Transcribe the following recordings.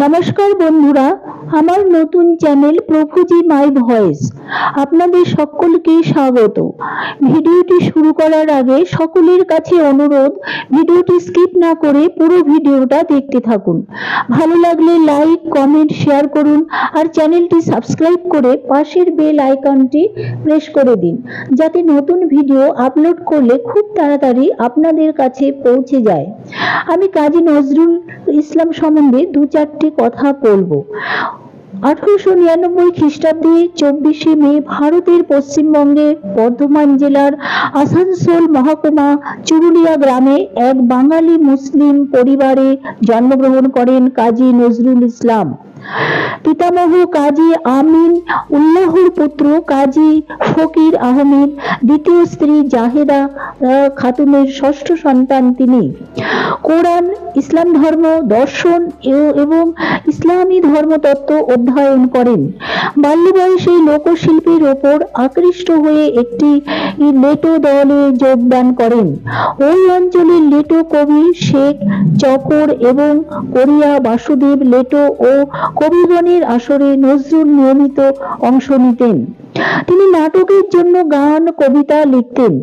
নমস্কার বন্ধুরা, আমার নতুন চ্যানেল প্রভুজি মাই ভয়েস আপনাদের সকলকে স্বাগত। ভিডিওটি শুরু করার আগে সকলের কাছে অনুরোধ, ভিডিওটি স্কিপ না করে পুরো ভিডিওটা দেখতে থাকুন। ভালো লাগলে লাইক, কমেন্ট, শেয়ার করুন আর চ্যানেলটি সাবস্ক্রাইব করে পাশের বেল আইকনটি প্রেস করে দিন, যাতে নতুন ভিডিও আপলোড করলে খুব তাড়াতাড়ি আপনাদের কাছে পৌঁছে যায়। আমি কাজী নজরুল ইসলাম সম্বন্ধে দু চারটি কথা বলবো। 1899 খ্রিস্টাব্দে 24শে মে ভারতের পশ্চিমবঙ্গে বর্ধমান জেলার আসানসোল মহকুমা চুরুলিয়া গ্রামে এক বাঙালি মুসলিম পরিবারে জন্মগ্রহণ করেন কাজী নজরুল ইসলাম। পিতামহ কাজী আমিন উল্লাহর পুত্র কাজী ফকির আহমেদ, দ্বিতীয় স্ত্রী জাহেদা খাতুনের ষষ্ঠ সন্তান তিনি। কোরআন, ইসলাম ধর্ম, দর্শন এবং ইসলামী ধর্মতত্ত্ব অধ্যয়ন করেন। বাল্য বয়সে লোকশিল্পের ওপর আকৃষ্ট হয়ে একটি লেটো দলে যোগদান করেন। ওই অঞ্চলের লেটো কবি শেখ চকর এবং কোরিয়া বাসুদেব লেটো ও কবিগণের আসরে নজরুল নিয়মিত অংশ নিতেন। তিনি নাটকের জন্য গান, কবিতা লিখতেন।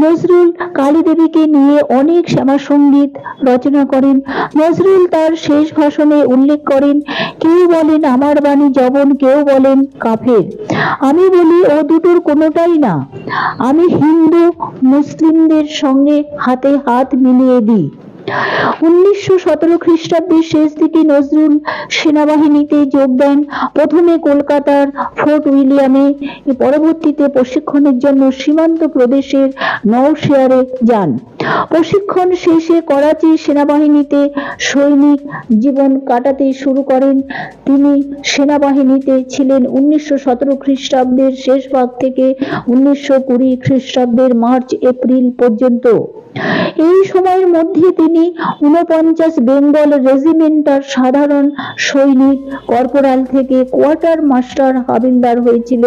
নজরুল কালী দেবীকে নিয়ে অনেক শ্যামাসঙ্গীত রচনা করেন। নজরুল তার শেষ ভাষণে উল্লেখ করেন, কেউ বলেন আমার বাণী যবন, কেউ বলেন কাফের। আমি বলি ও দুটোর কোনোটাই না। আমি হিন্দু মুসলিমদের সঙ্গে হাতে হাত মিলিয়ে দিই। 1917 খ্রিস্টাব্দের শেষ দিকে নজরুল সেনাবাহিনীতে যোগ দেন। প্রথমে কলকাতার ফোর্ট উইলিয়ামে, পরবর্তীতে প্রশিক্ষণের জন্য সীমান্ত প্রদেশের নওশেয়ারে যান। প্রশিক্ষণ শেষে করাচি সেনাবাহিনীতে সৈনিক জীবন কাটাতে শুরু করেন। তিনি সেনাবাহিনীতে ছিলেন 1917 খ্রিস্টাব্দের শেষ ভাগ থেকে 1920 খ্রিস্টাব্দের মার্চ এপ্রিল পর্যন্ত। এই সময়ের মধ্যে তিনি 49 বেঙ্গল রেজিমেন্টার সাধারণ সৈনিক কর্পোরাল থেকে কোয়ার্টার মাস্টার হাবিলদার হয়েছিল।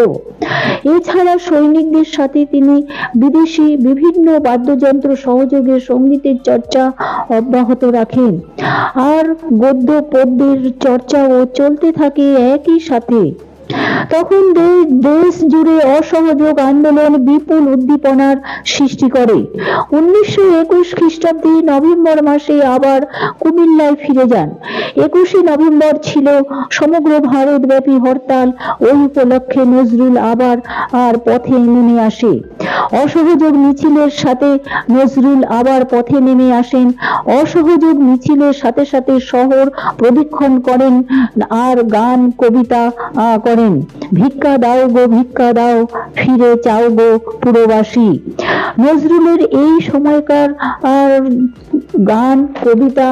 এছাড়া সৈনিকদের সাথে তিনি বিদেশি বিভিন্ন বাদ্যযন্ত্র সহযোগে সঙ্গীতের চর্চা অব্যাহত রাখেন, আর গদ্য পদ্যের চর্চাও চলতে থাকে একই সাথে। তখন দেশ জুড়ে অসহযোগ আন্দোলন বিপুল উদ্দীপনার সৃষ্টি করে। 1921 খ্রিস্টাব্দে নভেম্বর মাসে আবার কুমিল্লায় ফিরে যান। 21শে নভেম্বর ছিল সমগ্র ভারতব্যাপী হরতাল। ওই উপলক্ষে নজরুল আবার পথে নেমে আসে। অসহযোগ মিছিলের সাথে নজরুল আবার পথে নেমে আসেন। অসহযোগ মিছিলের সাথে সাথে শহর প্রদক্ষিণ করেন আর গান, কবিতা করেন। ভিক্ষা দাও গো ভিক্ষা দাও, ফিরে চাও গো পুরবাসী। নজরুলের এই সময়কার গান, কবিতা,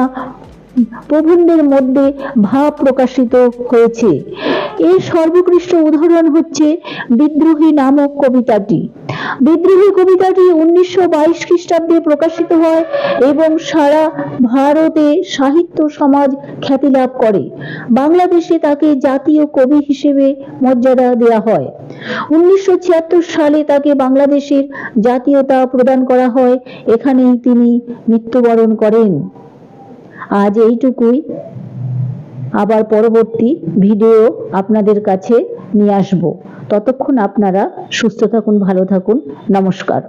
প্রবন্ধের মধ্যে ভাব প্রকাশিত হয়েছে। এর সর্বোৎকৃষ্ট উদাহরণ হচ্ছে বিদ্রোহী নামক কবিতাটি। বিদ্রোহী কবিতাটি 1922 খ্রিস্টাব্দে প্রকাশিত হয় এবং সারা ভারতে সাহিত্য সমাজ খ্যাতি লাভ করে। বাংলাদেশে তাকে জাতীয় কবি হিসেবে মর্যাদা দেওয়া হয়। 1976 সালে তাকে বাংলাদেশের জাতীয়তা প্রদান করা হয়। এখানেই তিনি মৃত্যুবরণ করেন। আজ এইটুকুই। আবার পরবর্তী ভিডিও আপনাদের কাছে নিয়ে আসব। ততক্ষণ আপনারা সুস্থ থাকুন, ভালো থাকুন। নমস্কার।